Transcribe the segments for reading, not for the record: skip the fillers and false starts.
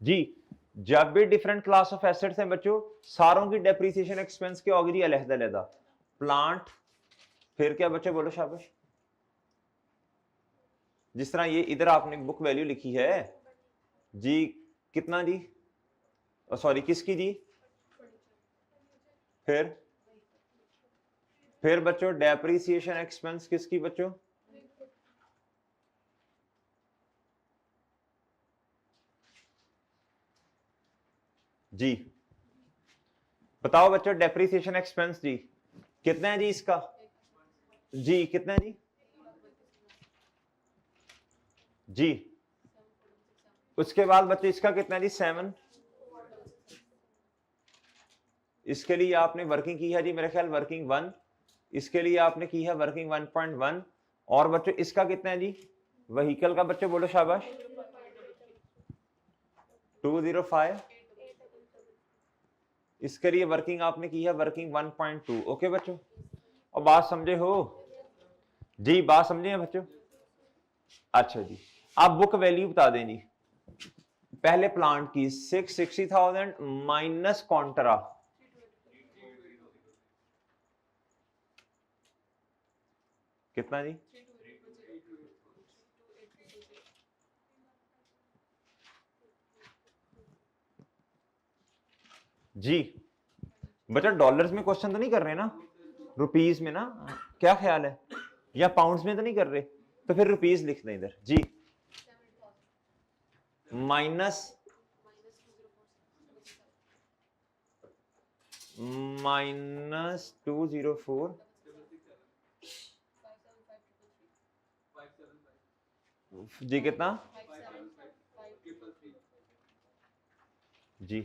जी जब भी different class of assets हैं बच्चों, सारों की डेप्रिसिएशन एक्सपेंस क्या होगी जी? अलग-अलग। प्लांट, फिर क्या बच्चों बोलो शाबाश? जिस तरह ये इधर आपने बुक वैल्यू लिखी है जी, कितना जी? सॉरी किसकी जी? फिर बच्चों डेप्रिसिएशन एक्सपेंस किसकी बच्चों? जी बताओ बच्चों, डेप्रिसिएशन एक्सपेंस जी कितना है जी इसका? जी कितना है जी? जी उसके बाद बच्चों इसका कितना है जी? 7। इसके लिए आपने वर्किंग की है जी मेरे ख्याल वर्किंग 1, इसके लिए आपने की है वर्किंग 1.1, और बच्चों इसका कितना है जी? व्हीकल का बच्चों बोलो शाबाश। 205। इसके लिए वर्किंग आपने की है वर्किंग 1.2। ओके बच्चों, और बात समझे हो जी? बात समझे हैं बच्चों? अच्छा जी, आप बुक वैल्यू बता दें जी। पहले प्लांट की 660,000 माइनस कॉन्ट्रा कितना जी? जी बच्चा डॉलर्स में क्वेश्चन तो नहीं कर रहे ना, रुपीस में ना? क्या ख्याल है, या पाउंड्स में तो नहीं कर रहे? तो फिर रुपीस लिख दें इधर जी। माइनस -204 जी कितना जी?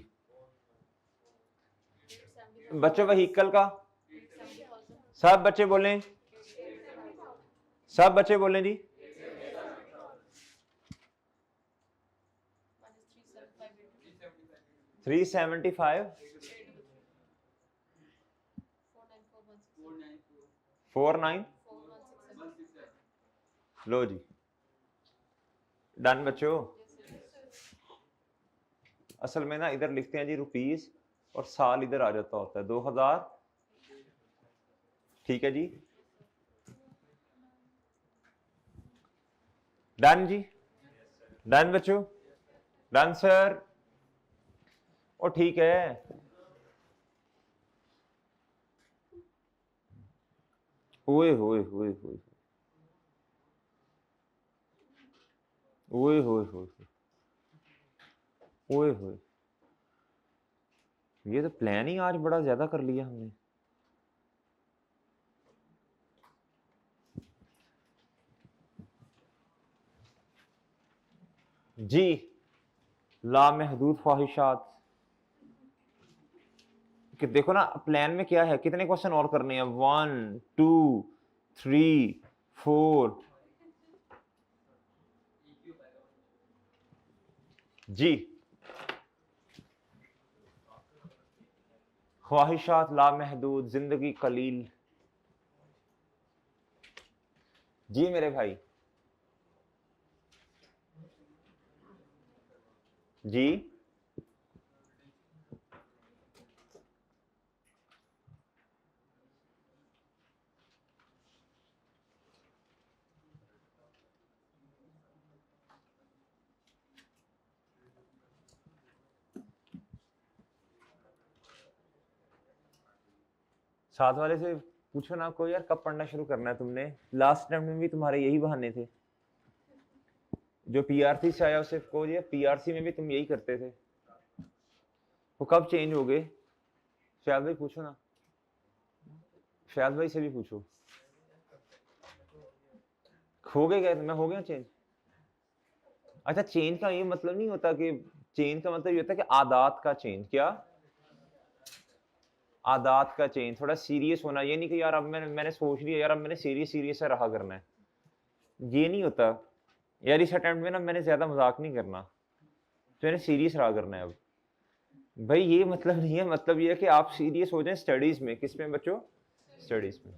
बच्चों व्हीकल का सब बच्चे बोलें, सब बच्चे बोलें जी। 375 49 लो जी, डन बच्चों। असल में ना इधर लिखते हैं जी रुपीस और साल इधर आ जाता होता है 2000। ठीक है जी, डन जी, डन बच्चों, डन सर। ओ ठीक है, ओए होए होए होए ओए होए होए ओए होए, ये तो प्लान ही आज बड़ा ज्यादा कर लिया हमने। जी लामहदूद ख्वाहिशात कि देखो ना प्लान में क्या है, कितने क्वेश्चन और करने हैं? 1 2 3 4 जी। ख्वाहिशात लामहदूद, जिंदगी कलील। जी मेरे भाई जी। साथ वाले से पूछो ना कोई, यार कब पढ़ना शुरू करना है तुमने? लास्ट टाइम में भी तुम्हारे यही बहाने थे। जो पीआरसी से आया उसे को, पीआरसी में भी तुम यही करते थे। वो कब चेंज हो गए? शायद भाई पूछो ना, शायद भाई से भी पूछो। हो गए क्या? मैं हो गया चेंज? अच्छा चेंज का ये मतलब नहीं होता कि, चेंज का मतलब ये होता है कि आदात का चेंज। क्या? आदात का चेंज, थोड़ा सीरियस होना। ये नहीं कि यार अब मैंने सोच लिया यार अब मैंने सीरियस सीरियस से रहा करना है, ये नहीं होता यार। इस अटेम्प्ट में ना मैंने ज्यादा मजाक नहीं करना, तो मैंने सीरियस रहा करना है अब। भाई ये मतलब नहीं है, मतलब ये है कि आप सीरियस हो जाएं स्टडीज में। किस में बच्चों? स्टडीज में।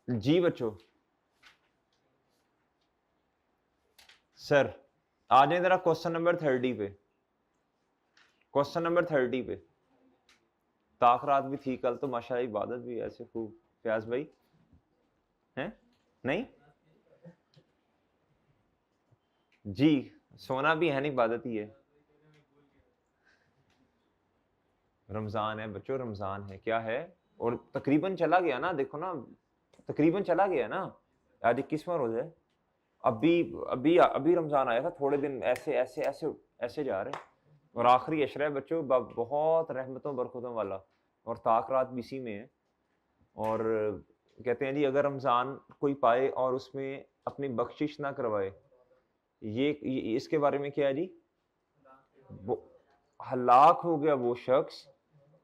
जी बच्चों, सर आ जाए जरा क्वेश्चन नंबर 30 पे, क्वेश्चन नंबर 30 पे। ताकरात भी थी कल तो माशाल्लाह, इबादत भी ऐसे खूब। फयाज भाई हैं नहीं जी, सोना भी है नहीं, इबादत ही है। रमजान है बच्चों, रमजान है, क्या है। और तकरीबन चला गया ना, देखो ना, तकरीबन चला गया ना। आज 21वां रोजा है। अभी अभी अभी रमजान आया था, थोड़े दिन ऐसे ऐसे ऐसे ऐसे जा रहे हैं। और आखिरी अशरा है बच्चों, बहुत रहमतों बरकतों वाला, और ताकरात भी इसी में है। और कहते हैं जी, अगर रमजान कोई पाए और उसमें अपनी बख्शिश ना करवाए, ये इसके बारे में क्या है जी, वो हलाक हो गया वो शख्स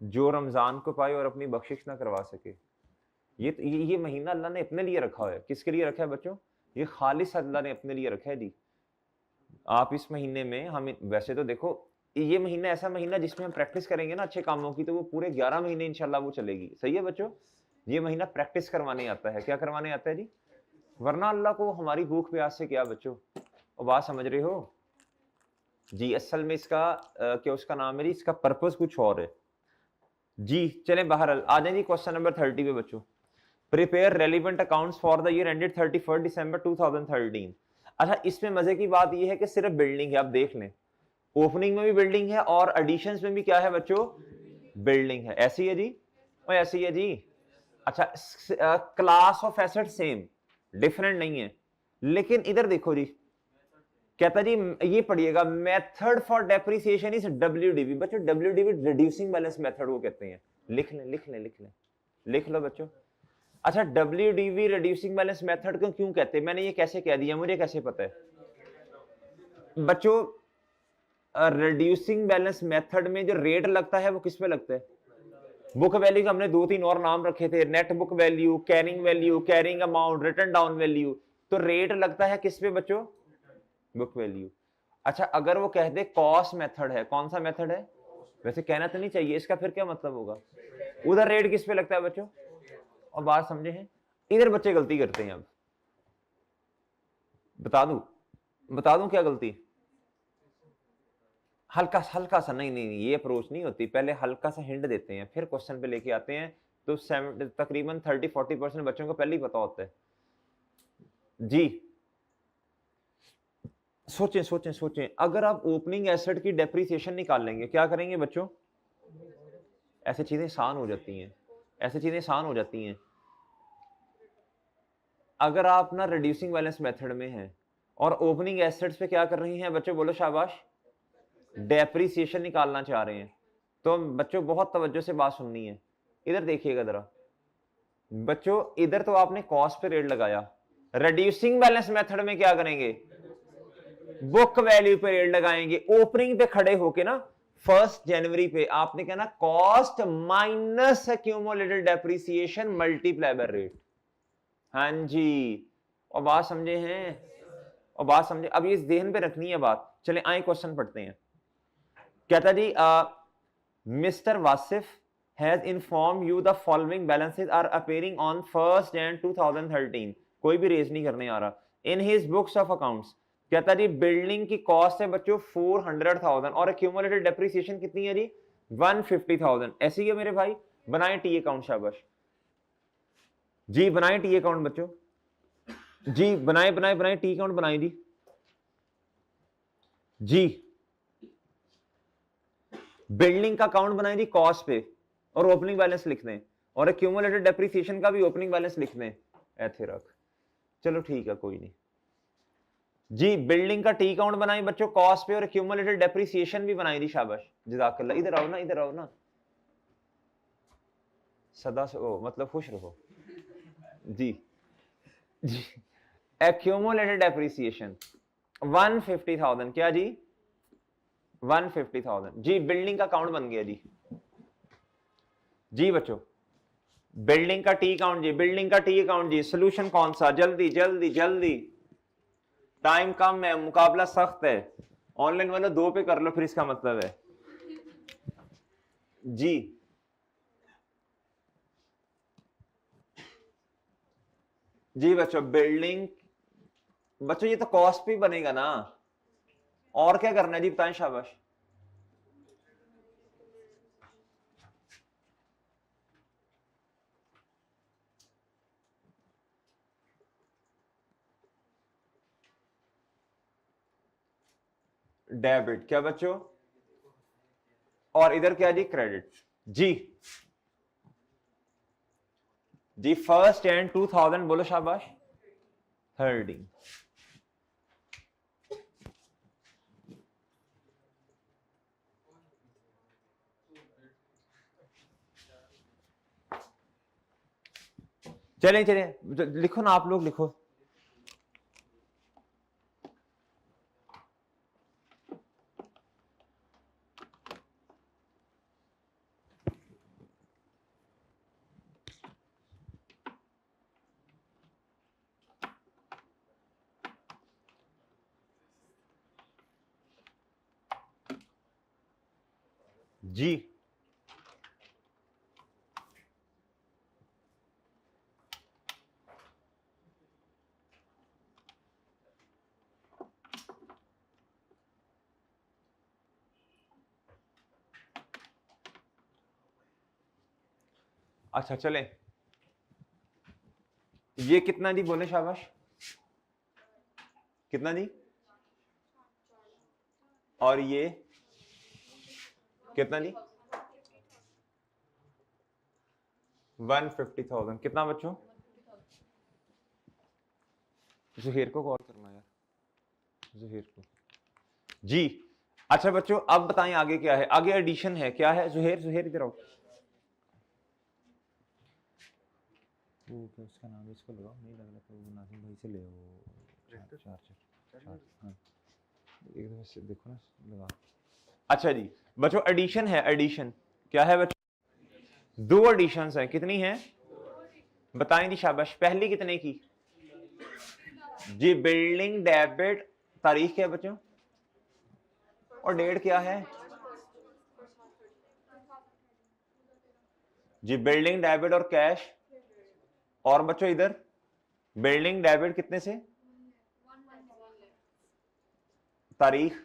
जो रमजान को पाए और अपनी बख्शिश ना करवा सके। ये महीना अल्लाह ने अपने लिए रखा है। किसके लिए रखा है बच्चों? ये खालिस अल्लाह ने अपने लिए रखा है जी। आप इस महीने में, हम वैसे तो देखो, ये महीना ऐसा महीना जिसमें हम प्रैक्टिस करेंगे ना अच्छे कामों की, तो वो पूरे 11 महीने इंशाल्लाह वो चलेगी। सही है बच्चों? ये महीना प्रैक्टिस करवाने आता है। क्या करवाने आता है जी? वरना अल्लाह को हमारी भूख प्यास से क्या बच्चों, और बात समझ रहे हो जी। असल में इसका क्या उसका नाम है जी, इसका पर्पस कुछ और है जी। चले बाहर आ जाए जी क्वेश्चन नंबर 30 पे बच्चों। Prepare relevant accounts for the year ended 31 दिसंबर 2013। अच्छा, इसमें मजे की बात यह है कि सिर्फ बिल्डिंग है। आप देख लें, ओपनिंग में भी बिल्डिंग है और एडिशंस में भी क्या है बच्चों, बिल्डिंग है। ऐसी है जी, और ऐसी है जी। अच्छा, class of asset same, different नहीं है। लेकिन इधर देखो जी, कहता जी, ये पढ़िएगा, method for depreciation is WDB. बच्चों डब्ल्यूडीबी रिड्यूसिंग बैलेंस मेथड वो कहते हैं। लिख लें लिख लें लिख लें, लिख लो बच्चों। अच्छा, डब्ल्यूडीबी रिड्यूसिंग बैलेंस मेथड को क्यों कहते हैं, मैंने ये कैसे कह दिया, मुझे कैसे पता है बच्चों? रिड्यूसिंग बैलेंस मेथड में जो रेट लगता है वो किस पे लगता है? बुक वैल्यू के हमने 2-3 और नाम रखे थे, net book value, carrying amount, return down value. तो रेट लगता है किस पे बच्चों? Book value. अच्छा, अगर वो कह दे कॉस्ट मेथड है, कौन सा मेथड है? वैसे कहना तो नहीं चाहिए, इसका फिर क्या मतलब होगा? उधर रेट किस पे लगता है बच्चों? और बात समझे हैं? इधर बच्चे गलती करते हैं। अब बता दूं क्या गलती? हल्का सा, नहीं नहीं नहीं, ये अप्रोच नहीं होती। पहले हल्का सा हिंट देते हैं, फिर क्वेश्चन पे लेके आते हैं। तो तकरीबन 30-40% बच्चों को पहले ही पता होता है जी। सोचें सोचें सोचें, अगर आप ओपनिंग एसेट की डेप्रिसिएशन निकाल लेंगे, क्या करेंगे बच्चों? ऐसी चीजें आसान हो जाती हैं, ऐसी चीजें आसान हो जाती हैं। अगर आप ना रिड्यूसिंग बैलेंस मेथड में हैं और ओपनिंग एसेट्स पे क्या कर रही हैं बच्चों, बोलो शाबाश, डेप्रिसिएशन निकालना चाह रहे हैं, तो बच्चों बहुत तवज्जो से बात सुननी है। इधर देखिएगा जरा बच्चों, इधर तो आपने कॉस्ट पे रेट लगाया, रिड्यूसिंग बैलेंस मेथड में क्या करेंगे? बुक वैल्यू पे रेट लगाएंगे। ओपनिंग पे खड़े होके ना 1 जनवरी पे आपने कहना cost minus accumulated depreciation multiply by rate. हाँ जी, और बात समझे हैं? और बात समझे, अब ये ध्यान पे रखनी है बात। चले आए क्वेश्चन पढ़ते हैं। कहता जी, Mister Wasif has inform you the following balances are appearing on 1 Jan 2013। कोई भी रेज नहीं करने आ रहा। In his books of accounts. कहता जी, बिल्डिंग की कॉस्ट है बच्चों 400,000 और एक्यूमुलेटेड डेप्रिसिएशन कितनी है जी? 150,000। ऐसे ही है मेरे भाई, बनाए टी अकाउंट। शाबाश जी, बनाए टी अकाउंट बच्चों जी, बनाए बनाए बनाए टी अकाउंट बनाए जी। जी, बिल्डिंग का अकाउंट बनाए जी कॉस्ट पे, और ओपनिंग बैलेंस लिख दें, और एक्यूमुलेटेड डेप्रिसिएशन का भी ओपनिंग बैलेंस लिख दें। ऐसे रख, चलो ठीक है, कोई नहीं जी। बिल्डिंग का टी अकाउंट बनाए बच्चों कॉस्ट पे, और एक्यूमुलेटेड डेप्रिसिएशन भी बनाई दी। शाबाश, जज़ाकल्लाह। इधर आओ ना, इधर आओ ना, सदा से ओ मतलब खुश रहो जी। जी, एक्यूमुलेटेड डेप्रिसिएशन 150,000। क्या जी? 150,000 जी। बिल्डिंग का अकाउंट बन गया जी। जी बच्चों, बिल्डिंग का टी अकाउंट जी, बिल्डिंग का टी अकाउंट जी। सोल्यूशन कौन सा? जल्दी जल्दी जल्दी, टाइम कम है, मुकाबला सख्त है। ऑनलाइन वाले 2 पे कर लो, फिर इसका मतलब है जी। जी बच्चों बिल्डिंग, बच्चों ये तो कॉस्ट भी बनेगा ना, और क्या करना है जी बताएं, शाबाश। डेबिट क्या बच्चों, और इधर क्या जी क्रेडिट। जी जी फर्स्ट एंड 2000 बोलो शाबाश, 30। चलें चलें लिखो ना आप लोग, लिखो। जी अच्छा चलें, ये कितना जी बोले शाबाश, कितना जी, और ये कितना जी, 150,000 कितना बच्चों, जुहेर को कॉल करना यार, जुहेर को। जी अच्छा बच्चों अब बताएं आगे क्या है, आगे एडिशन है, क्या है जुहेर, जुहेर इधर आओ। वो क्या उसका नाम है, इसको लगाओ, नहीं लग रहा तो वो नाजिम भाई से ले वो चार हाँ एक दफा से देखो ना लगा। अच्छा जी बच्चों एडिशन है, एडिशन क्या है बच्चों, दो एडिशंस हैं, कितनी हैं बताएं जी शाबाश, पहली कितने की जी, बिल्डिंग डेबिट, तारीख क्या है बच्चों, और डेट क्या है जी, बिल्डिंग डेबिट और कैश, और बच्चों इधर बिल्डिंग डेबिट कितने से, तारीख,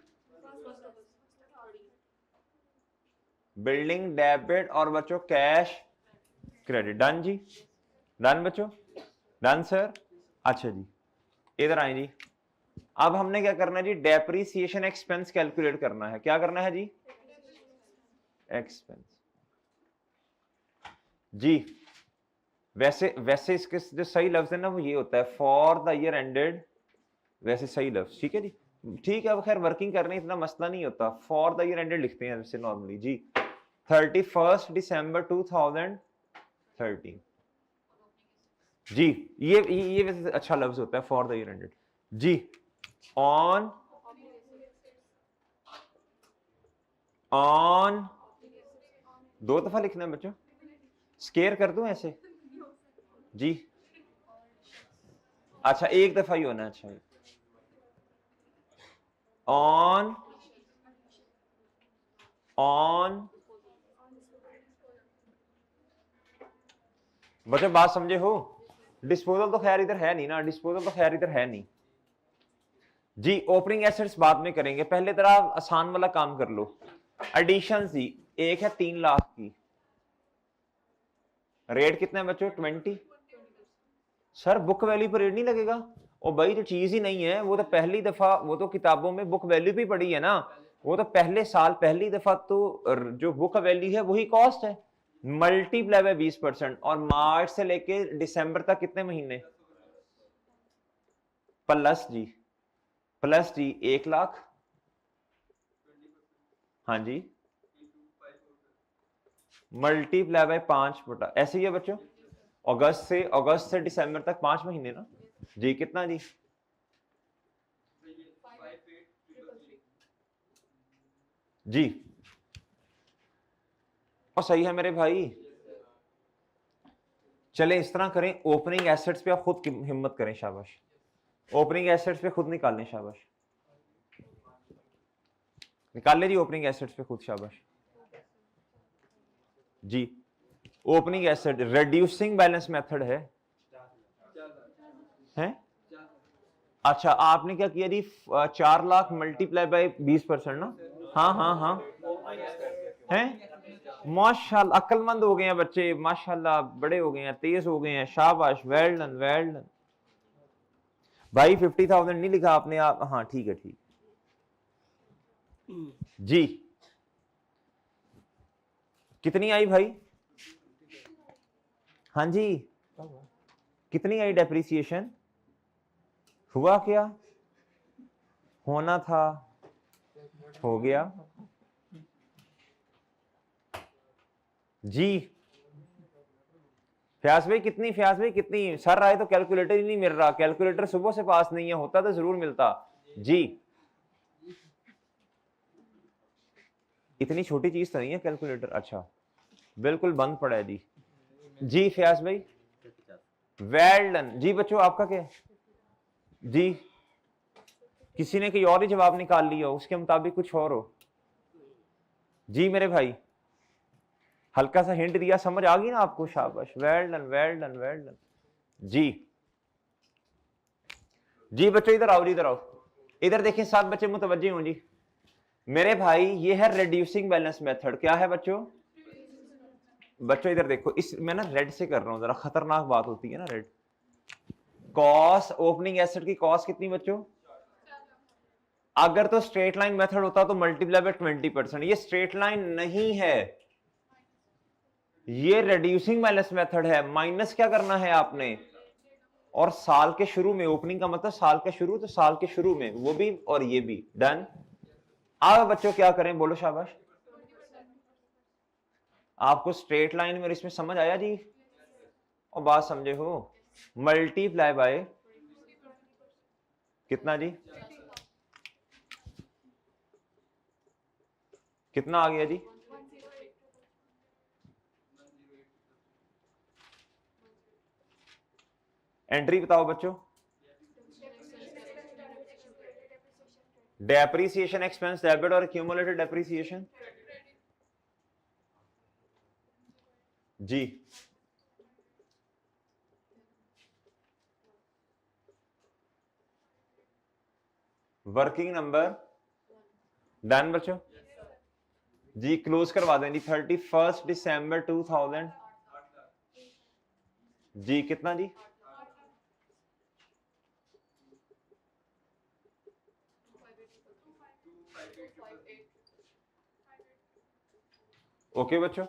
बिल्डिंग डेबिट और बच्चों कैश क्रेडिट, डन जी, डन बच्चों, डन सर। अच्छा जी इधर आए जी, अब हमने क्या करना है जी, डेप्रिसिएशन एक्सपेंस कैलकुलेट करना है, क्या करना है जी, एक्सपेंस। जी वैसे वैसे इसके जो सही लफ्ज है ना वो ये होता है फॉर द ईयर एंडेड, वैसे सही लफ्ज, ठीक है जी, ठीक है, अब खैर वर्किंग करने इतना मसला नहीं होता, फॉर द ईयर एंडेड लिखते हैं वैसे नॉर्मली जी, 31 दिसंबर 2013। जी ये वैसे अच्छा लफ्ज होता है फॉर द ईयर एंडेड जी, ऑन ऑन दो दफा लिखना है बच्चों, स्केयर कर दूं ऐसे जी, अच्छा एक दफा ही होना है, अच्छा ऑन ऑन बच्चों बात समझे हो, डिस्पोजल तो खैर इधर है नहीं ना, डिस्पोजल तो खैर इधर है नहीं जी, ओपनिंग एसेट्स बाद में करेंगे, पहले तरह आसान वाला काम कर लो, एडिशन जी, एक है 3 लाख की, रेट कितना है बच्चों 20, सर बुक वैल्यू पर रेट नहीं लगेगा, और भाई जो चीज ही नहीं है वो तो पहली दफा, वो तो किताबों में बुक वैल्यू भी पड़ी है ना, वो तो पहले साल पहली दफा तो जो बुक वैल्यू है वही कॉस्ट है, मल्टीप्लाई बाय 20%, और मार्च से लेके दिसंबर तक कितने महीने, प्लस जी, प्लस जी 1 लाख, हाँ जी, मल्टीप्लाई बाय 5 बटा, ऐसे ही है बच्चों, अगस्त से दिसंबर तक 5 महीने ना जी, कितना जी जी, और सही है मेरे भाई, चले इस तरह करें, ओपनिंग एसेट्स पे आप खुद हिम्मत करें, शाबाश, ओपनिंग एसेट्स पे खुद निकाल लें, शाबाश, निकाल ले जी ओपनिंग एसेट्स पे खुद, शाबाश जी, opening asset reducing balance method है हैं? अच्छा आपने क्या किया जी, 4 लाख मल्टीप्लाई बाय 20% ना? हाँ हाँ हाँ हैं? माशाल्लाह अक्लमंद हो गए हैं बच्चे, माशाल्लाह बड़े हो गए हैं, तेज हो गए हैं, शाबाश, वेल डन वेल डन। भाई 50,000 नहीं लिखा आपने, आप हाँ ठीक है ठीक जी। कितनी आई भाई? हाँ जी कितनी आई डेप्रिसिएशन? हुआ क्या? होना था, हो गया जी। फ्यास भाई कितनी, फ्यास भाई कितनी? सर आए तो कैलकुलेटर ही नहीं मिल रहा, कैलकुलेटर सुबह से पास नहीं है, होता तो जरूर मिलता जी। इतनी छोटी चीज तो नहीं है कैलकुलेटर। अच्छा बिल्कुल बंद पड़ा है जी। जी फ्यास भाई वेल डन जी। बच्चों आपका क्या जी? किसी ने कोई और ही जवाब निकाल लिया हो, उसके मुताबिक कुछ और हो जी। मेरे भाई हल्का सा हिंट दिया, समझ आ गई ना आपको? शाबाश, well done well done well done जी। जी बच्चों इधर आओ जी, इधर आओ, इधर देखिए, सात बच्चे मुतवज्जे हों जी। मेरे भाई ये है रिड्यूसिंग बैलेंस मेथड। क्या है बच्चों? बच्चों इधर देखो, इस मैं ना रेड से कर रहा हूं, जरा खतरनाक बात होती है ना रेड। कॉस्ट, ओपनिंग एसेट की कॉस्ट कितनी बच्चों? अगर तो स्ट्रेट लाइन मेथड होता तो मल्टीप्लाई बाय 20%। ये स्ट्रेट लाइन नहीं है, ये रिड्यूसिंग बैलेंस मेथड है। माइनस क्या करना है आपने? और साल के शुरू में, ओपनिंग का मतलब साल के शुरू, तो साल के शुरू में वो भी और ये भी डन। अब बच्चों क्या करें, बोलो शाबाश। आपको स्ट्रेट लाइन में इसमें समझ आया जी? और बात समझे हो? मल्टीप्लाई बाय कितना जी? कितना आ गया जी? एंट्री बताओ बच्चों। डेप्रीसिएशन एक्सपेंस डेबिट और क्यूमुलेटेड डेप्रीसिएशन जी। वर्किंग नंबर डन बच्चों जी। क्लोज करवा दें जी 31 दिसंबर 2000 जी। कितना जी? ओके बच्चों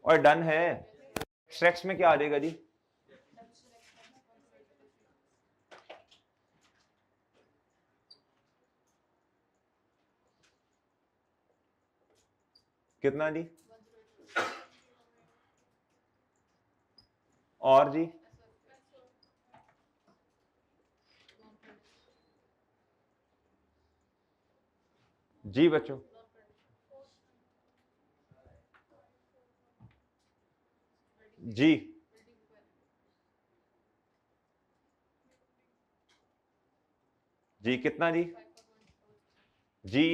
और डन है। स्ट्रेक्स में क्या आ जाएगा जी? कितना जी? और जी? जी बच्चों जी। जी कितना जी? जी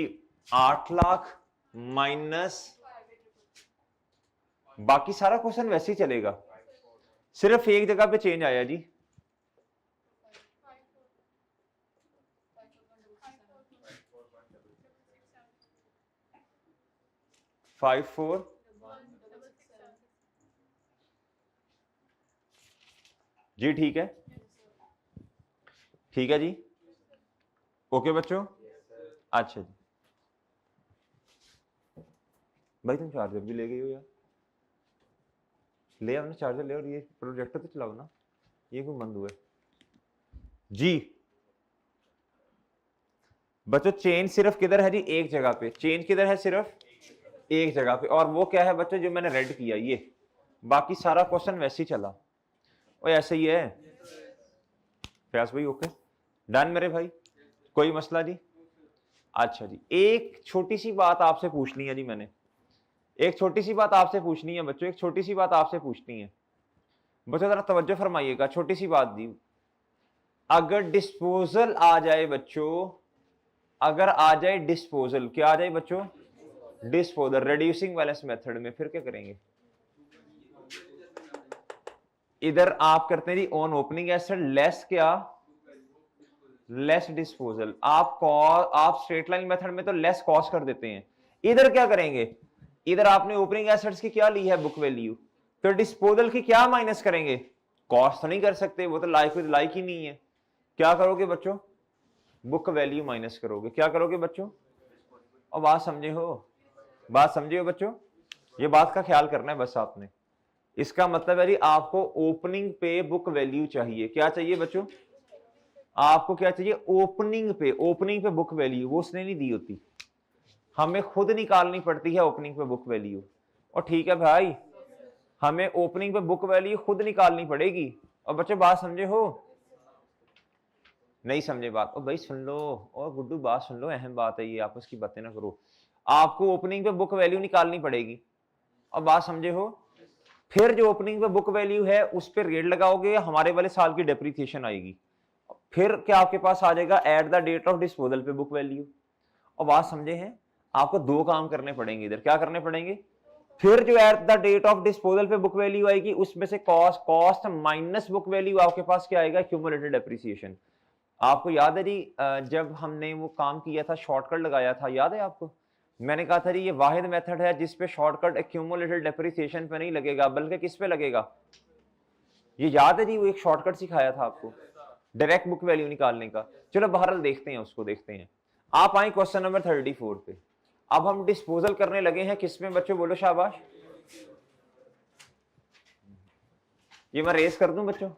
8 लाख माइनस, बाकी सारा क्वेश्चन वैसे ही चलेगा, सिर्फ एक जगह पे चेंज आया जी। Five four G. ठीक है ठीक है जी। ओके बच्चों अच्छा जी। भाई तुम चार्जर भी ले गए हो यार, ले आओ ना चार्जर, ले, और ये प्रोजेक्टर तो चलाओ ना, ये क्यों बंद हुआ है जी? बच्चों चेंज सिर्फ किधर है जी? एक जगह पे चेंज किधर है? सिर्फ एक जगह पे, और वो क्या है बच्चों? जो मैंने रेड किया ये, बाकी सारा क्वेश्चन वैसे ही चला और ऐसे ही है। फ्यास भाई ओके डन मेरे भाई, कोई मसला जी? अच्छा जी, एक छोटी सी बात आपसे पूछनी है जी मैंने, एक छोटी सी बात आपसे पूछनी है बच्चों, एक छोटी सी बात आपसे पूछनी है बच्चों, जरा तवज्जो फरमाइएगा। छोटी सी बात दी, अगर डिस्पोजल आ जाए बच्चों, अगर आ जाए डिस्पोजल, क्या आ जाए बच्चों? डिस्पोजल रिड्यूसिंग बैलेंस मेथड में, फिर क्या करेंगे? इधर आप करते हैं जी ऑन ओपनिंग एसेट लेस क्या? Less disposal. आप स्ट्रेट लाइन मेथड में तो लेस कॉस्ट कर देते हैं, इधर क्या करेंगे, इधर आपने ओपनिंग एसेट्स की क्या ली है, बुक वैल्यू, तो डिस्पोजल की क्या माइनस करेंगे, कॉस्ट तो नहीं कर सकते, वो तो लाइक विद लाइक ही नहीं है। क्या करोगे बच्चों, बुक वैल्यू माइनस करोगे। क्या करोगे बच्चों, और बात समझे हो, बात समझे हो बच्चों, ये बात का ख्याल करना है बस आपने। इसका मतलब है जी आपको ओपनिंग पे बुक वैल्यू चाहिए। क्या चाहिए बच्चों, आपको क्या चाहिए, ओपनिंग पे बुक वैल्यू, वो उसने नहीं दी होती, हमें खुद निकालनी पड़ती है ओपनिंग पे बुक वैल्यू। और ठीक है भाई, हमें ओपनिंग पे बुक वैल्यू खुद निकालनी पड़ेगी। और बच्चों बात समझे हो, नहीं समझे बात, और भाई सुन लो, और गुड्डू बात सुन लो, अहम बात है ये, आपस की बातें ना करो। आपको ओपनिंग पे बुक वैल्यू निकालनी पड़ेगी, और बात समझे हो, फिर जो ओपनिंग पे बुक वैल्यू है उस पर रेट लगाओगे, हमारे वाले साल की डेप्रीसिएशन आएगी, फिर क्या आपके पास आ जाएगा, at the date of disposal पे बुक वैल्यू। और बात समझे हैं, आपको दो काम करने पड़ेंगे इधर, क्या करने पड़ेंगे, फिर जो at the date of disposal पे बुक वैल्यू आएगी उसमें से कॉस्ट माइनस बुक वैल्यू आपके पास क्या आएगा, क्यूमुलेटेड डेप्रीसिएशन। आपको याद है जी जब हमने वो काम किया था, शॉर्टकट लगाया था, याद है आपको, मैंने कहा था जी ये वाहिद मेथड है जिसपे शॉर्टकट एक्यूमुलेटेड डेप्रीसिएशन पे नहीं लगेगा बल्कि किस पे लगेगा, ये याद है जी, वो एक शॉर्टकट सिखाया था आपको डायरेक्ट बुक वैल्यू निकालने का। चलो बहरहाल देखते हैं, उसको देखते हैं। आप आए क्वेश्चन नंबर 34 पे। अब हम डिस्पोजल करने लगे हैं किसमें बच्चों, बोलो शाबाश। ये मैं रेस कर दूं बच्चों,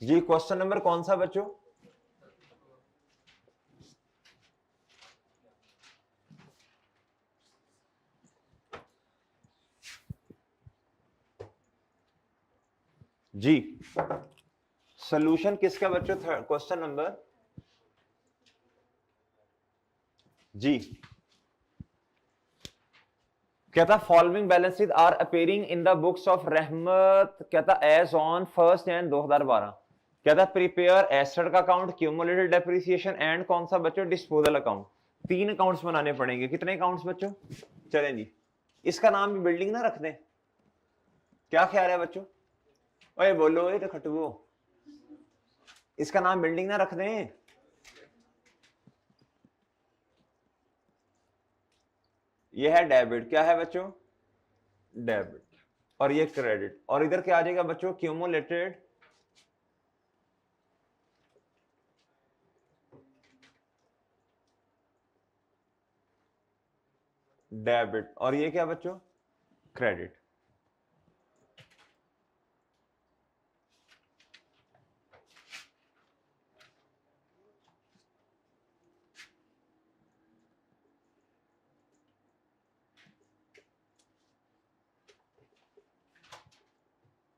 जी क्वेश्चन नंबर कौन सा बच्चों, जी सॉल्यूशन किसका बच्चों, क्वेश्चन नंबर, जी कहता following balances are appearing in the books of Rahmat, कहता एज ऑन 1 जनवरी 2012, कहता प्रिपेयर एसेट का अकाउंट, क्यूमुलेटेड डेप्रिसिएशन एंड कौन सा बच्चों, डिस्पोजल अकाउंट। 3 अकाउंट्स बनाने पड़ेंगे, कितने अकाउंट्स बच्चों, चलें जी, इसका नाम भी बिल्डिंग ना रख दें, क्या ख्याल है बच्चों, ओए बोलो ये तो खटुओ, इसका नाम बिल्डिंग ना रख दें, ये है डेबिट, क्या है बच्चों, डेबिट, और ये क्रेडिट, और इधर क्या आ जाएगा बच्चों, क्यूमुलेटेड डेबिट, और ये क्या बच्चों, क्रेडिट।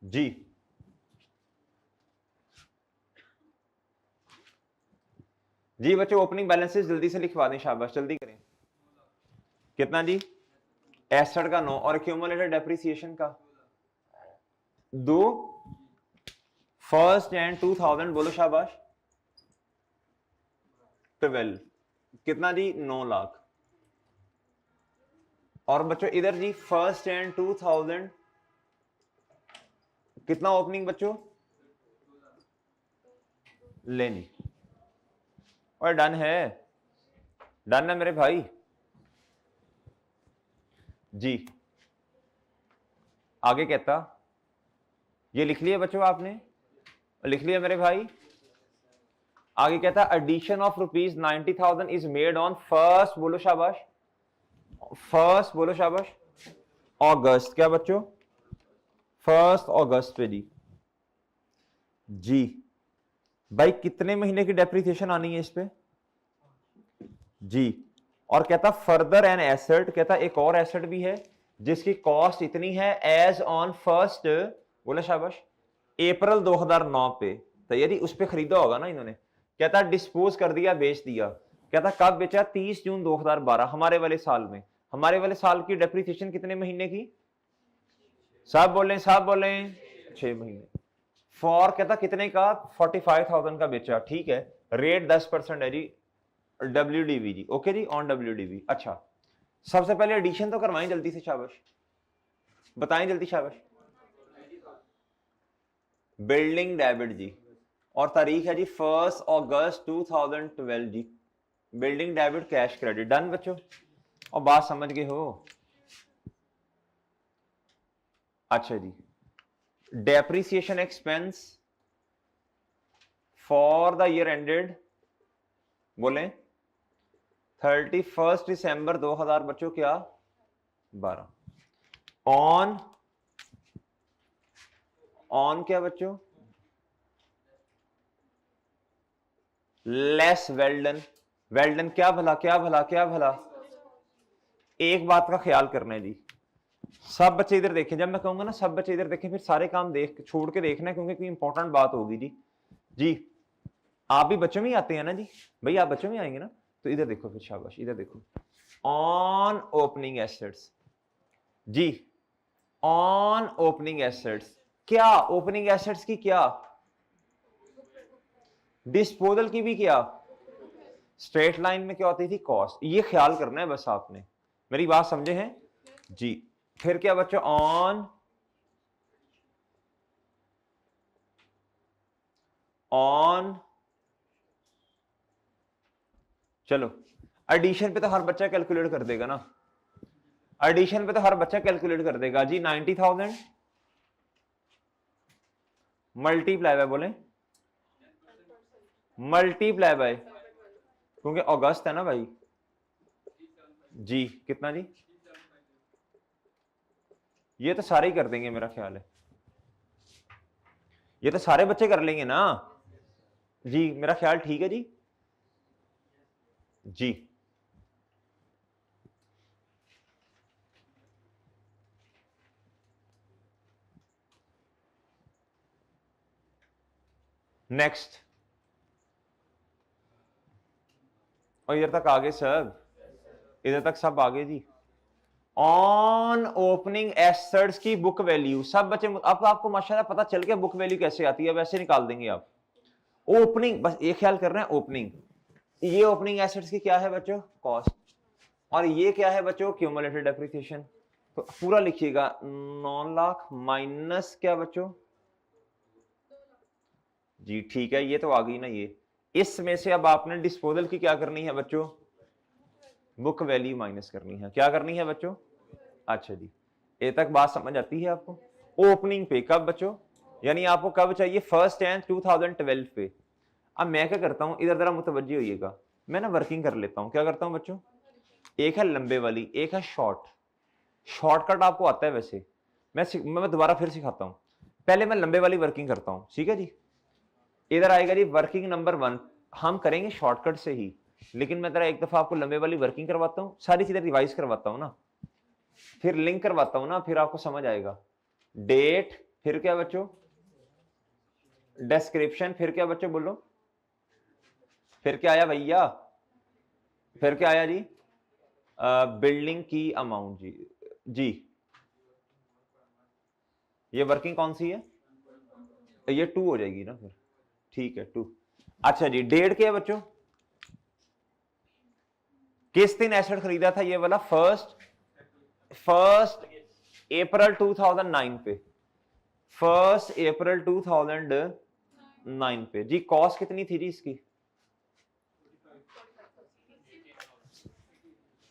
जी जी बच्चों ओपनिंग बैलेंसेस जल्दी से लिखवा दें, शाबाश जल्दी करें। कितना जी, एसेट का 9 और क्यूमुलेटेड डेप्रिसिएशन का 2, 1 जनवरी 2000 बोलो शाबाश, 12, कितना जी 9 लाख। और बच्चों इधर जी 1 जनवरी 2000 कितना ओपनिंग बच्चों, लेनी, और डन है, डन है मेरे भाई, जी आगे कहता, ये लिख लिया बच्चों आपने, लिख लिया मेरे भाई। आगे कहता addition of ₹90,000 is made on 1 बोलो शाबाश, 1 बोलो शाबाश अगस्त, क्या बच्चों 1 अगस्त पे जी। जी भाई कितने महीने की डेप्रिसिएशन आनी है इस पे, जी। और कहता फर्दर एन एसेट, कहता एक और एसेट भी है जिसकी कॉस्ट इतनी है एज ऑन 1 बोला शाबाश अप्रैल 2009 पे, तो यदि उस पे खरीदा होगा ना इन्होंने, कहता डिस्पोज कर दिया, बेच दिया, कहता कब बेचा, 30 जून 2012, हमारे वाले साल में। हमारे वाले साल की डेप्रिसिएशन कितने महीने की, साहब बोले, साहब बोले 6 महीने। फॉर कहता कितने का, 45,000 का बेचा, ठीक है, रेट 10% है जी, WDV जी, ओके जी, ऑन WDV। अच्छा, सबसे पहले एडिशन तो करवाएं जल्दी से, शाबाश, बताएं जल्दी, शाबाश। बिल्डिंग डेबिट जी, और तारीख है जी 1 अगस्त 2012 जी। Building debit cash credit, done बच्चों, और बात समझ गए हो? अच्छा जी, depreciation expense for the year ended, बोले 31 दिसंबर 2000 बच्चों क्या 12, ऑन क्या बच्चों, लेस वेल्डन, वेल्डन क्या भला, क्या भला, क्या भला। एक बात का ख्याल करना है जी, सब बच्चे इधर देखें, जब मैं कहूंगा ना सब बच्चे इधर देखें, फिर सारे काम देख छोड़ के देखना है, क्योंकि कोई इंपॉर्टेंट बात होगी जी। जी आप भी बच्चों में ही आते हैं ना जी, भाई आप बच्चों में आएंगे ना, तो इधर देखो फिर, शाबाश, इधर देखो, ऑन ओपनिंग एसेट्स जी, ऑन ओपनिंग एसेट्स, क्या ओपनिंग एसेट्स की क्या, डिस्पोजल की भी क्या, स्ट्रेट लाइन में क्या होती थी, कॉस्ट। ये ख्याल करना है बस आपने, मेरी बात समझे हैं जी। फिर क्या बच्चों, ऑन चलो, एडिशन पे तो हर बच्चा कैलकुलेट कर देगा ना, एडिशन पे तो हर बच्चा कैलकुलेट कर देगा जी। 90,000 मल्टीप्लाई बाय, बोले मल्टीप्लाई बाय, क्योंकि अगस्त है ना भाई जी, कितना जी, ये तो सारे ही कर देंगे मेरा ख्याल है, ये तो सारे बच्चे कर लेंगे ना जी, मेरा ख्याल ठीक है जी। जी नेक्स्ट, और इधर तक आगे सब, इधर तक सब आगे जी। ऑन ओपनिंग एसेट्स की बुक वैल्यू, सब बच्चे, अब आपको माशाल्लाह पता चल गया बुक वैल्यू कैसे आती है, वैसे निकाल देंगे आप। ओपनिंग, बस ये ख्याल कर रहे हैं, ओपनिंग, ये ओपनिंग एसेट्स की क्या है बच्चों, कॉस्ट, और ये क्या है बच्चों, क्यूमुलेटेड डेप्रिसिएशन। तो पूरा लिखिएगा, 9 लाख माइनस क्या बच्चों जी, ठीक है, ये तो आ गई ना ये। इसमें से अब आपने डिस्पोजल की क्या करनी है बच्चों, बुक वैल्यू माइनस करनी है, क्या करनी है बच्चों। अच्छा जी, ये तक बात समझ आती है आपको। ओपनिंग पे कब बच्चों, यानी आपको कब चाहिए, 1 जनवरी 2012 पे। अब मैं क्या करता हूं, इधर जरा मुतवज्जो होइएगा, मैं ना वर्किंग कर लेता हूं, क्या करता हूं बच्चों, एक है लंबे वाली, एक है शॉर्ट। शॉर्टकट आपको आता है वैसे, मैं दोबारा फिर सिखाता हूं। पहले मैं लंबे वाली वर्किंग करता हूं, ठीक है जी। इधर आएगा जी वर्किंग नंबर 1, हम करेंगे शॉर्टकट से ही, लेकिन मैं जरा एक दफा आपको लंबे वाली वर्किंग करवाता हूं, सारी चीजें रिवाइज करवाता हूं ना, फिर लिंक करवाता हूं ना, फिर आपको समझ आएगा। डेट, फिर क्या बच्चों, डिस्क्रिप्शन, फिर क्या बच्चों बोलो, फिर क्या आया भैया, फिर क्या आया जी, बिल्डिंग की अमाउंट जी। जी ये वर्किंग कौन सी है, ये 2 हो जाएगी ना फिर, ठीक है 2। अच्छा जी, डेट क्या है बच्चों, किस दिन एसेट खरीदा था ये वाला, फर्स्ट अप्रैल 2009 पे, 1 अप्रैल 2009 पे जी। कॉस्ट कितनी थी जी इसकी,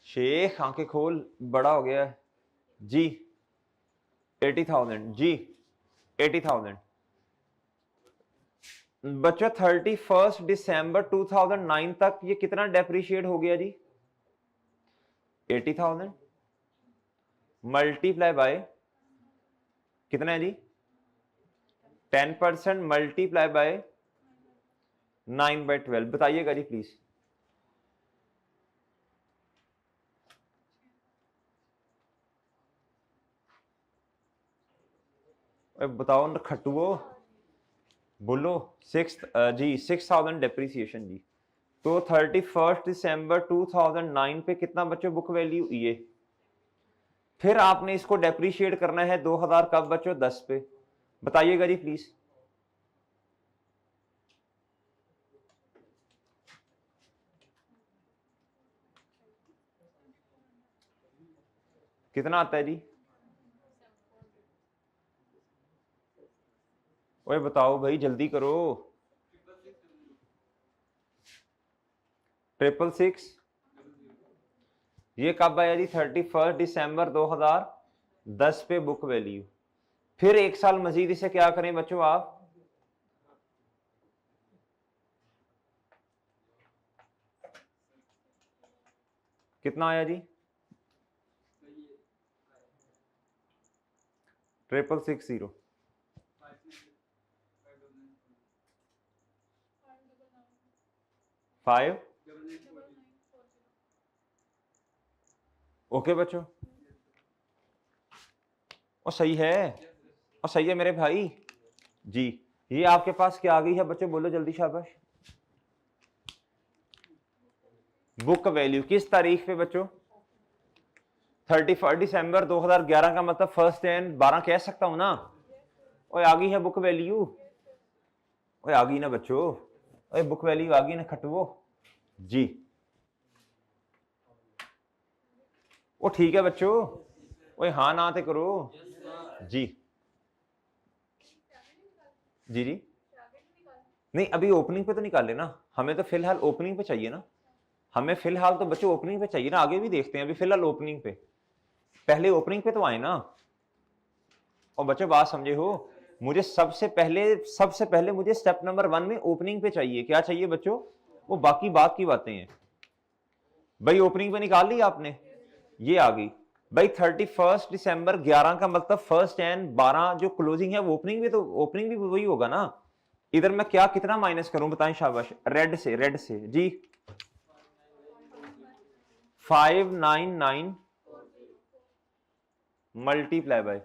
शेख आंखें खोल, बड़ा हो गया है जी, 80,000 जी, 80,000 बच्चों। 31 दिसंबर 2009 तक ये कितना डेप्रिशिएट हो गया जी, 80,000 मल्टीप्लाई बाय कितना है जी, 10% मल्टीप्लाई बाय 9/12, बताइएगा जी प्लीज। बताओ न खटुओ, बोलो। 6,000 डेप्रिसिएशन जी। तो 31 दिसंबर 2009 पे कितना बच्चों बुक वैल्यू, ये फिर आपने इसको डेप्रिशिएट करना है 2000 कब बच्चों, 10 पे, बताइएगा जी प्लीज। कितना आता है जी? ओए बताओ भाई, जल्दी करो। 666। ये कब आया जी? 31 दिसंबर 2010 पे बुक वैल्यू। फिर एक साल मजीद इसे क्या करें बच्चों आप? कितना आया जी? 6660। 5। ओके बच्चों, और सही है, और सही है मेरे भाई जी। ये आपके पास क्या आ गई है बच्चों? बोलो जल्दी, शाबाश। बुक वैल्यू किस तारीख पे बच्चों? 31 दिसंबर 2011 का मतलब 1 जनवरी 12 कह सकता हूं ना? ओए आ गई है बुक वैल्यू। ओए आ गई ना बच्चों? ओए बुक वैल्यू आ गई ना खटवो जी। ओ ठीक है बच्चों। ओए हाँ ना ते करो जी। जी जी नहीं, अभी ओपनिंग पे तो निकाल लेना, हमें तो फिलहाल ओपनिंग पे चाहिए ना। हमें फिलहाल तो बच्चों ओपनिंग पे चाहिए ना, आगे भी देखते हैं, अभी फिलहाल ओपनिंग पे, पहले ओपनिंग पे तो आए ना। और बच्चों बात समझे हो, मुझे सबसे पहले मुझे स्टेप नंबर 1 में ओपनिंग पे चाहिए। क्या चाहिए बच्चों? वो बाकी बात की बातें हैं भाई। ओपनिंग पे निकाल ली आपने, ये आ गई भाई। 31 दिसंबर 11 का मतलब 1 जनवरी 12 जो क्लोजिंग है वो ओपनिंग भी, तो ओपनिंग भी वही होगा ना। इधर मैं क्या कितना माइनस करूं बताएं, शाबाश। रेड से जी। 599 मल्टीप्लाई बाय,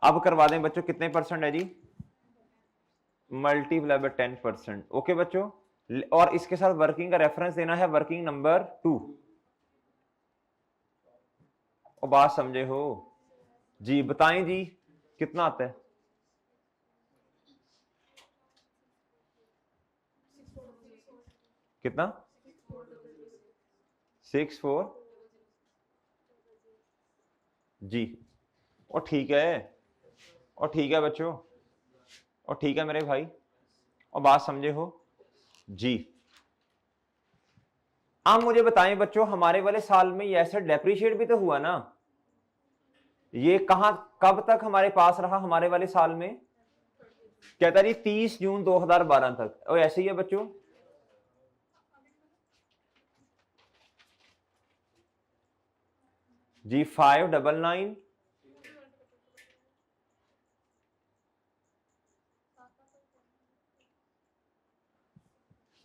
अब करवा दें बच्चों, कितने परसेंट है जी? Multiply by 10%। ओके बच्चों, और इसके साथ वर्किंग का रेफरेंस देना है, वर्किंग नंबर 2। और बात समझे हो जी? बताएं जी कितना आता है? कितना? 64 जी। और ठीक है, और ठीक है बच्चों, और ठीक है मेरे भाई, और बात समझे हो जी। अब मुझे बताएं बच्चों, हमारे वाले साल में ये एसेट डेप्रिशिएट भी तो हुआ ना? ये कहां कब तक हमारे पास रहा हमारे वाले साल में? कहता जी 30 जून 2012 तक। और ऐसे ही है बच्चों जी। 599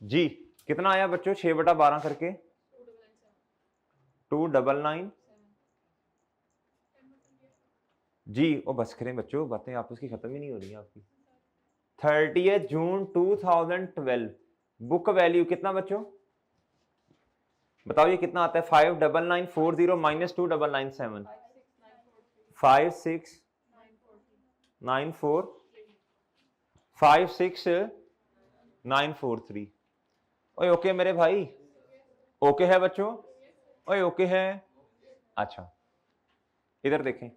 जी। कितना आया बच्चों? 6/12 करके 299 जी। और बस करें बच्चों, बातें आप उसकी खत्म ही नहीं हो रही हैं आपकी। 30 जून 2012 बुक वैल्यू कितना बच्चों? बताओ ये कितना आता है? 59940 माइनस 2997 56945 56943। ओए ओके मेरे भाई, ओके है बच्चों? ओए ओके है। अच्छा इधर देखें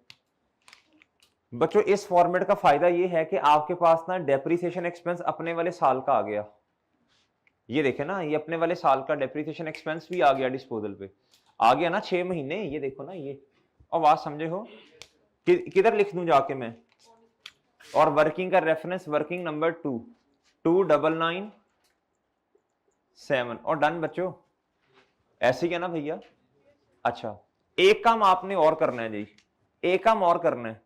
बच्चों, इस फॉर्मेट का फायदा ये है कि आपके पास ना डेप्रिसिएशन एक्सपेंस अपने वाले साल का आ गया। ये देखें ना, ये अपने वाले साल का डेप्रिसिएशन एक्सपेंस भी आ गया, डिस्पोजल पे आ गया ना 6 महीने। ये देखो ना ये, और बात समझे हो किधर लिख दूं जाके मैं? और वर्किंग का रेफरेंस वर्किंग नंबर 2 2997 और डन बच्चों। ऐसे ही है ना भैया? अच्छा एक काम आपने और करना है जी, एक काम और करना है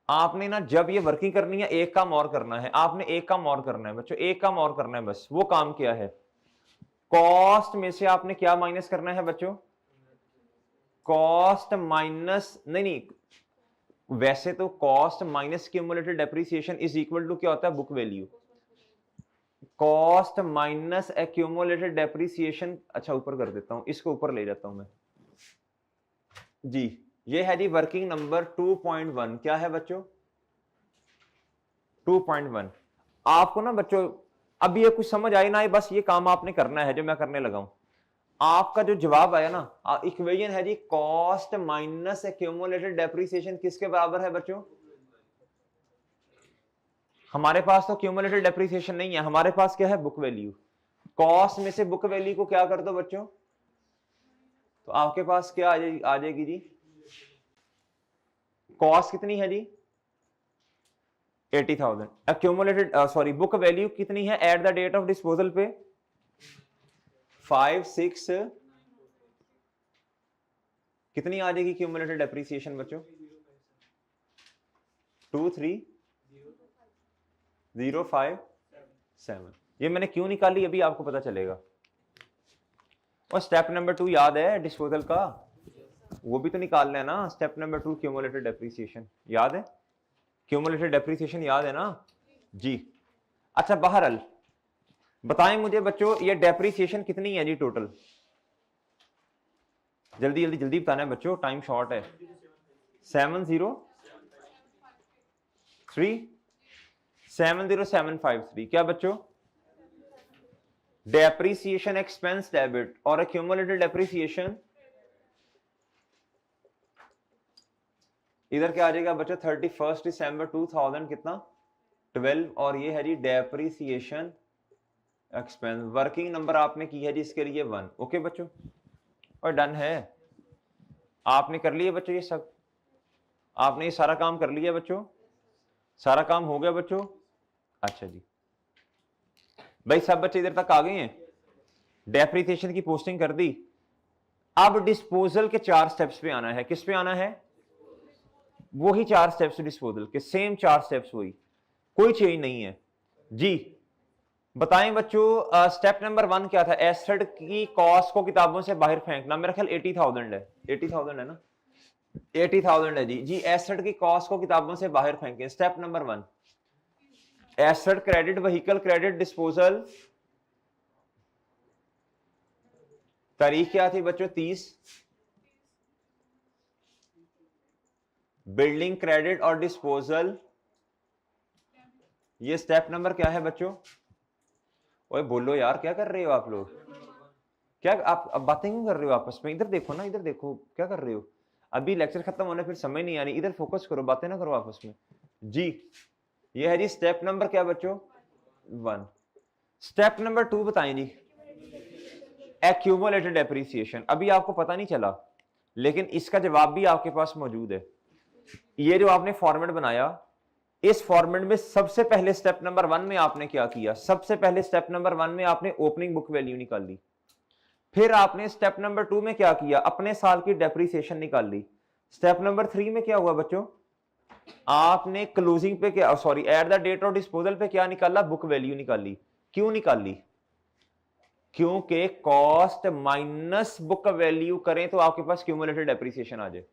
आपने ना, जब ये वर्किंग करनी है एक काम और करना है आपने, एक काम और करना है बच्चों, एक काम और करना है बस। वो काम क्या है? कॉस्ट में से आपने क्या माइनस करना है बच्चों? कॉस्ट माइनस नहीं, वैसे तो cost minus cumulated depreciation is equal to क्या होता है? Book value. Cost minus accumulated depreciation, अच्छा ऊपर कर देता हूं, इसको ऊपर ले जाता हूं मैं जी। ये है जी वर्किंग नंबर 2.1। क्या है बच्चों? 2.1। आपको ना बच्चों अब ये कुछ समझ आई ना आए, बस ये काम आपने करना है जो मैं करने लगा हूं। आपका जो जवाब आया ना, इक्वेशन है जी कॉस्ट माइनस एक्यूमुलेटेड डेप्रिसिएशन किसके बराबर है बच्चों? हमारे पास तो क्यूमुलेटेड डेप्रिसिएशन नहीं है, हमारे पास क्या है? Book value. कॉस्ट में से बुक वैल्यू को क्या कर दो बच्चों, तो आपके पास क्या आ जाएगी जी? कॉस्ट कितनी है जी? 80,000। एक्यूमुलेटेड सॉरी बुक वैल्यू कितनी है at the date of disposal पे? 5 6 कितनी आ जाएगी क्यूमुलेटेड डेप्रिसिएशन बच्चों? 2 3 0 5 7। ये मैंने क्यों निकाली अभी आपको पता चलेगा। और स्टेप नंबर 2 याद है डिस्पोजल का, वो भी तो निकालना है ना। स्टेप नंबर 2 क्यूमुलेटेड डेप्रिसिएशन याद है? क्यूमुलेटेड डेप्रिसिएशन याद है ना जी? अच्छा बहरहाल बताएं मुझे बच्चों ये डेप्रिसिएशन कितनी है जी टोटल? जल्दी जल्दी जल्दी बताना है बच्चों, टाइम शॉर्ट है। 70753 क्या बच्चों? डेप्रिसिएशन एक्सपेंस डेबिट और एक्यूमुलेटेड डेप्रिसिएशन इधर क्या आ जाएगा बच्चों? 31 दिसंबर 2000 कितना? 12। और ये है जी डेप्रिसिएशन एक्सपेंस। वर्किंग नंबर आपने की है जी इसके लिए 1। ओके बच्चों, और डन है। आपने कर लिया बच्चों ये सब, आपने ये सारा काम कर लिया बच्चों, सारा काम हो गया बच्चों? अच्छा जी भाई सब बच्चे इधर तक आ गए हैं? डेप्रिसिएशन की पोस्टिंग कर दी। अब डिस्पोजल के 4 स्टेप्स पे आना है। किस पे आना है? वही 4 स्टेप्स डिस्पोजल के, सेम 4 स्टेप्स, वही, कोई चेंज नहीं है जी। बताएं बच्चों स्टेप नंबर 1 क्या था? एसेट की कॉस्ट को किताबों से बाहर फेंकना। मेरा ख्याल 80,000 है, 80,000 है ना? 80,000 है जी। जी एसेट की कॉस्ट को किताबों से बाहर फेंकें। Step number 1 asset credit, vehicle credit, disposal. तारीख क्या थी बच्चों? 30। बिल्डिंग क्रेडिट और डिस्पोजल, ये स्टेप नंबर क्या है बच्चों? ओए बोलो यार, क्या कर रहे हो आप लोग? क्या आप अब बातें क्यों कर रहे हो आपस में? इधर देखो ना, इधर देखो, क्या कर रहे हो? अभी लेक्चर खत्म होने फिर समझ नहीं आ रही। इधर फोकस करो, बातें ना करो आपस में जी। ये है जी स्टेप नंबर क्या बच्चों? 1। स्टेप नंबर 2 बताएं जी, एक्यूमुलेटेड डेप्रिसिएशन। अभी आपको पता नहीं चला लेकिन इसका जवाब भी आपके पास मौजूद है। ये जो आपने फॉर्मेट बनाया, इस फॉर्मेट में सबसे पहले स्टेप नंबर 1 में आपने क्या किया? सबसे पहले स्टेप नंबर 1 में आपने ओपनिंग बुक वैल्यू निकाल ली। फिर आपने स्टेप नंबर 2 में क्या किया? अपने साल की डेप्रिसिएशन निकाल ली। स्टेप नंबर 3 में क्या हुआ बच्चों? आपने क्लोजिंग पे क्या, sorry at the date of disposal पे क्या निकाला? बुक वैल्यू निकाली। क्यों निकाली? क्योंकि कॉस्ट माइनस बुक वैल्यू करें तो आपके पास क्यूमुलेटेड डेप्रिसिएशन आ जाए।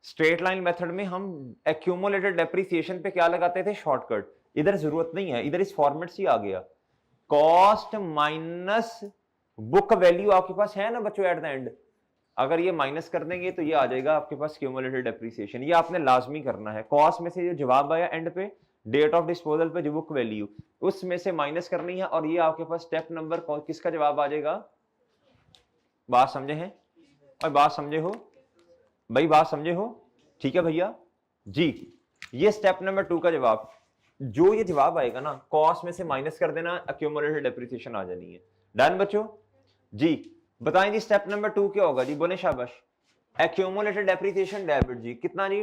स्ट्रेट लाइन मेथड में हम एक्यूमुलेटेड डेप्रिसिएशन पे क्या लगाते थे? शॉर्टकट। इधर जरूरत नहीं है, इधर इस फॉर्मेट से आ गया। कॉस्ट माइनस बुक वैल्यू आपके पास है ना बच्चों एट द एंड। अगर ये माइनस कर देंगे तो ये आ जाएगा आपके पास क्यूमुलेटेड डेप्रिसिएशन। ये आपने लाजमी करना है। कॉस्ट में से जो जवाब आया एंड पे, डेट ऑफ डिस्पोजल पे जो बुक वैल्यू, उसमें से माइनस करनी है और ये आपके पास स्टेप नंबर किसका जवाब आ जाएगा? बात समझे हैं और बात समझे हो भाई? बात समझे हो? ठीक है भैया जी। ये स्टेप नंबर 2 का जवाब, जो ये जवाब आएगा ना, कॉस्ट में से माइनस कर देना, एक्यूमुलेटेड डेप्रिसिएशन आ जानी है। डन बच्चों जी। बताएं जी स्टेप नंबर 2 क्या होगा जी? बोले शाबाश। एक्यूमुलेटेड डेप्रिसिएशन डेबिट जी, कितना जी?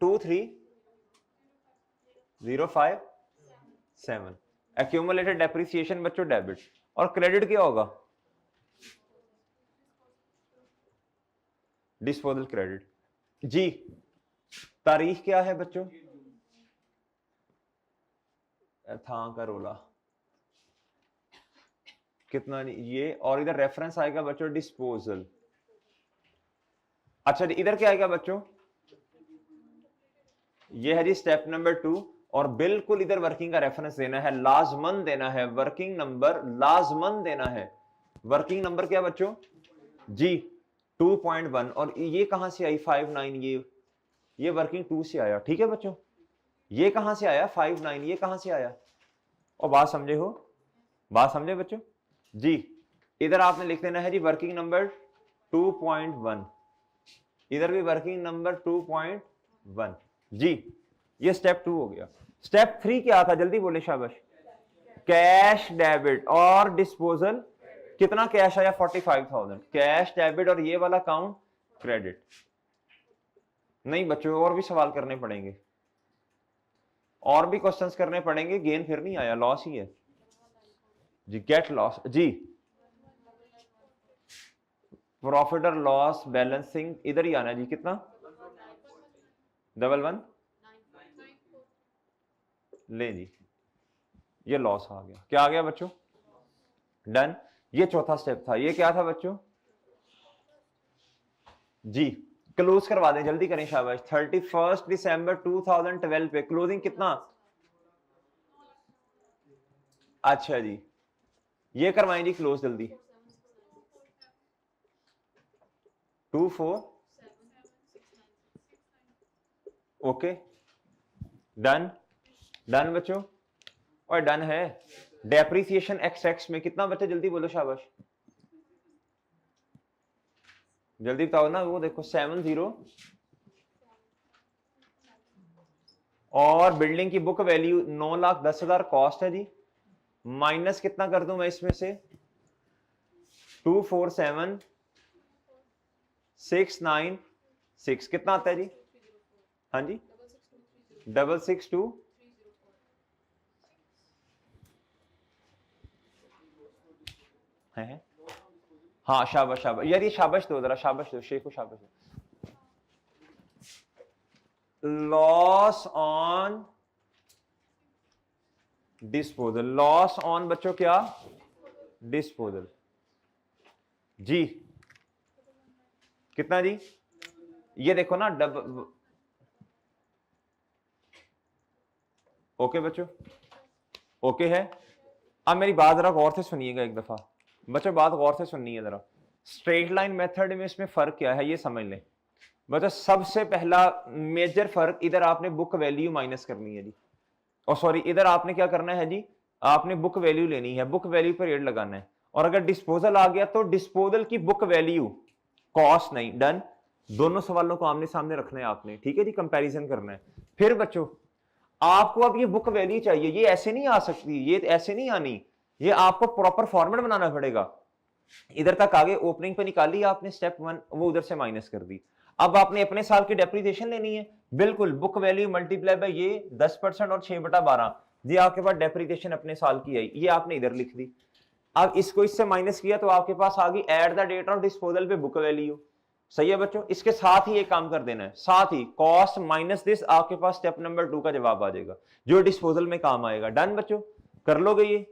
23057। एक्यूमुलेटेड डेप्रिसिएशन बच्चों डेबिट। और क्रेडिट क्या होगा? डिस्पोजल क्रेडिट जी। तारीख क्या है बच्चों? था का रोला कितना ये, और इधर रेफरेंस आएगा बच्चों डिस्पोजल। अच्छा इधर क्या आएगा बच्चों? ये है जी स्टेप नंबर 2। और बिल्कुल इधर वर्किंग का रेफरेंस देना है, लाजमन देना है, वर्किंग नंबर लाजमन देना है। वर्किंग नंबर क्या बच्चों जी? 2.1। और ये कहां से आई? 59। ये वर्किंग 2 से आया। ठीक है बच्चों, ये कहां से आया? 59। ये कहां से आया? और बात समझे हो? बात समझे बच्चों जी? इधर आपने लिख देना है जी वर्किंग नंबर 2.1, इधर भी वर्किंग नंबर 2.1 जी। ये स्टेप 2 हो गया। स्टेप 3 क्या था, जल्दी बोले शाबाश। कैश डेबिट और डिस्पोजल। कितना कैश आया 45,000 कैश डेबिट और ये वाला अकाउंट क्रेडिट। नहीं बच्चों और भी सवाल करने पड़ेंगे, और भी क्वेश्चंस करने पड़ेंगे। गेन फिर नहीं आया, लॉस ही है जी। गेट लॉस जी, प्रॉफिट और लॉस बैलेंसिंग इधर ही आना है जी। कितना 11 ले जी, ये लॉस आ गया। क्या आ गया बच्चों, डन। ये चौथा स्टेप था। ये क्या था बच्चों जी, क्लोज करवा दें, जल्दी करें शाबाश। 31 दिसंबर 2012 पे क्लोजिंग कितना, अच्छा जी ये करवाएं जी क्लोज जल्दी। 24 ओके डन, डन बच्चों और डन है। डेप्रिसिएशन एक्स में कितना बच्चे, जल्दी बोलो शाबाश, जल्दी बताओ ना। वो देखो 70 और बिल्डिंग की बुक वैल्यू 9,10,000 कॉस्ट है जी। माइनस कितना कर दूं मैं इसमें से 247,696 कितना आता है जी, हाँ जी 662 है। हाँ शाबाश शाबाश यार, ये शाबाश दो जरा, शाबाश दो शेख को, शाबाश दो। Loss on disposal, loss on बच्चों क्या, डिस्पोजल जी। कितना जी, ये देखो ना ओके बच्चों, ओके है। अब मेरी बात जरा गौर से सुनिएगा एक दफा बच्चों, बात गौर से सुननी है जरा। स्ट्रेट लाइन मेथड में इसमें फर्क क्या है ये समझ लें बच्चों। सबसे पहला मेजर फर्क, इधर आपने बुक वैल्यू माइनस करनी है जी, और सॉरी इधर आपने क्या करना है जी, आपने बुक वैल्यू लेनी है, बुक वैल्यू पर रेट लगाना है। और अगर डिस्पोजल आ गया तो डिस्पोजल की बुक वैल्यू, कॉस्ट नहीं। डन, दोनों सवालों को आमने सामने रखना है आपने, ठीक है जी, कंपैरिजन करना है। फिर बच्चों आपको अब ये बुक वैल्यू चाहिए, ये ऐसे नहीं आ सकती, ये ऐसे नहीं आनी, ये आपको प्रॉपर फॉर्मेट बनाना पड़ेगा। इधर तक आगे ओपनिंग पे निकाली आपने स्टेप 1, वो उधर से माइनस कर दी। अब आपने अपने साल की डेप्रिसिएशन लेनी है, बिल्कुल बुक वैल्यू मल्टीप्लाई बाय ये 10% और 6/12, ये आपके पास डेप्रिसिएशन अपने साल की आई, ये आपने इधर लिख दी। अब इसको इससे माइनस किया तो आपके पास आ गई at the date of disposal पे बुक वैल्यू। सही है बच्चों, इसके साथ ही एक काम कर देना है, साथ ही कॉस्ट माइनस दिस, आपके पास स्टेप नंबर 2 का जवाब आ जाएगा जो डिस्पोजल में काम आएगा। डन बच्चों, कर लोगे ये,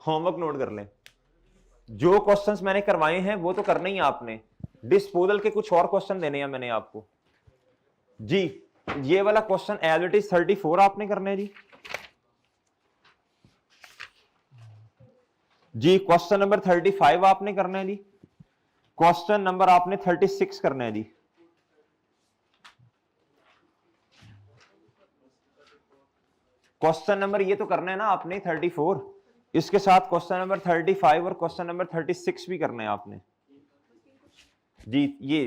होमवर्क नोट कर लें। जो क्वेश्चंस मैंने करवाए हैं वो तो करना ही है आपने, डिस्पोजल के कुछ और क्वेश्चन देने हैं मैंने आपको जी। ये वाला क्वेश्चन एज इट इज 34 आपने करना है जी। जी क्वेश्चन नंबर 35 आपने करना है जी। क्वेश्चन नंबर आपने 36 करना है जी। क्वेश्चन नंबर ये तो करना है ना आपने 34, इसके साथ क्वेश्चन नंबर 35 और क्वेश्चन नंबर 36 भी करना है आपने जी। ये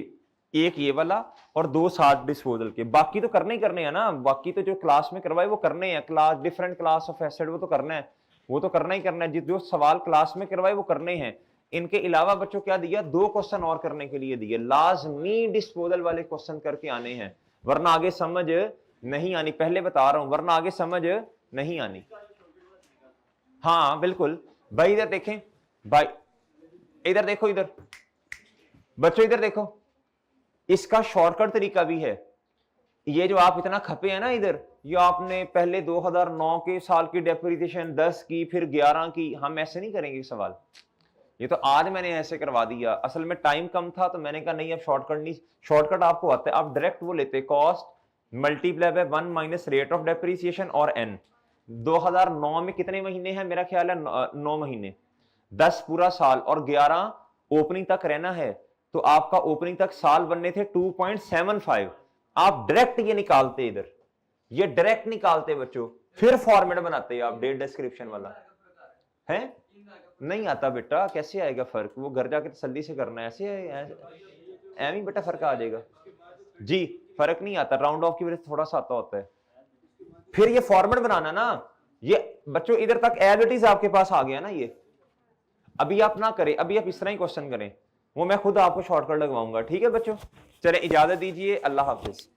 एक ये वाला और 2 साथ डिस्पोजल के, बाकी तो करने ही करने हैं ना, बाकी तो जो क्लास में करवाए वो करने हैं, class different class of asset वो तो करना है, वो तो करना ही करना है। जो सवाल क्लास में करवाए वो करने हैं। इनके अलावा बच्चों क्या दिया, 2 क्वेश्चन और करने के लिए दिए, लाजमी डिस्पोजल वाले क्वेश्चन करके आने हैं, वरना आगे समझ नहीं आनी, पहले बता रहा हूं, वरना आगे समझ नहीं आनी। हाँ बिल्कुल भाई, इधर देखें भाई, इधर देखो, इधर बच्चों इधर देखो, इसका शॉर्टकट तरीका भी है। ये जो आप इतना खपे हैं ना इधर, ये आपने पहले 2009 के साल की डेप्रिसिएशन 10 की, फिर 11 की, हम ऐसे नहीं करेंगे सवाल, ये तो आज मैंने ऐसे करवा दिया। असल में टाइम कम था तो मैंने कहा नहीं अब शॉर्टकट नहीं, शॉर्टकट आपको आता है, आप डायरेक्ट वो लेते, cost multiply by 1 minus rate of depreciation और n। 2009 में कितने महीने हैं, मेरा ख्याल है 9 महीने, 10 पूरा साल और 11 ओपनिंग तक रहना है, तो आपका ओपनिंग तक साल बनने थे 2.75। आप डायरेक्ट ये निकालते, इधर ये डायरेक्ट निकालते बच्चों, फिर फॉर्मेट बनाते आप डेट डिस्क्रिप्शन वाला है। नहीं आता बेटा, कैसे आएगा फर्क? वो घर जाके तसल्ली से करना है, ऐसे एम ही बेटा फर्क आ जाएगा जी। फर्क नहीं आता, राउंड ऑफ की वजह से थोड़ा सा आता होता है। फिर ये फॉर्मेट बनाना ना, ये बच्चों इधर तक एज इट इज आपके पास आ गया ना। ये अभी आप ना करें, अभी आप इस तरह ही क्वेश्चन करें, वो मैं खुद आपको शॉर्टकट लगवाऊंगा। ठीक है बच्चों, चले इजाजत दीजिए, अल्लाह हाफिज।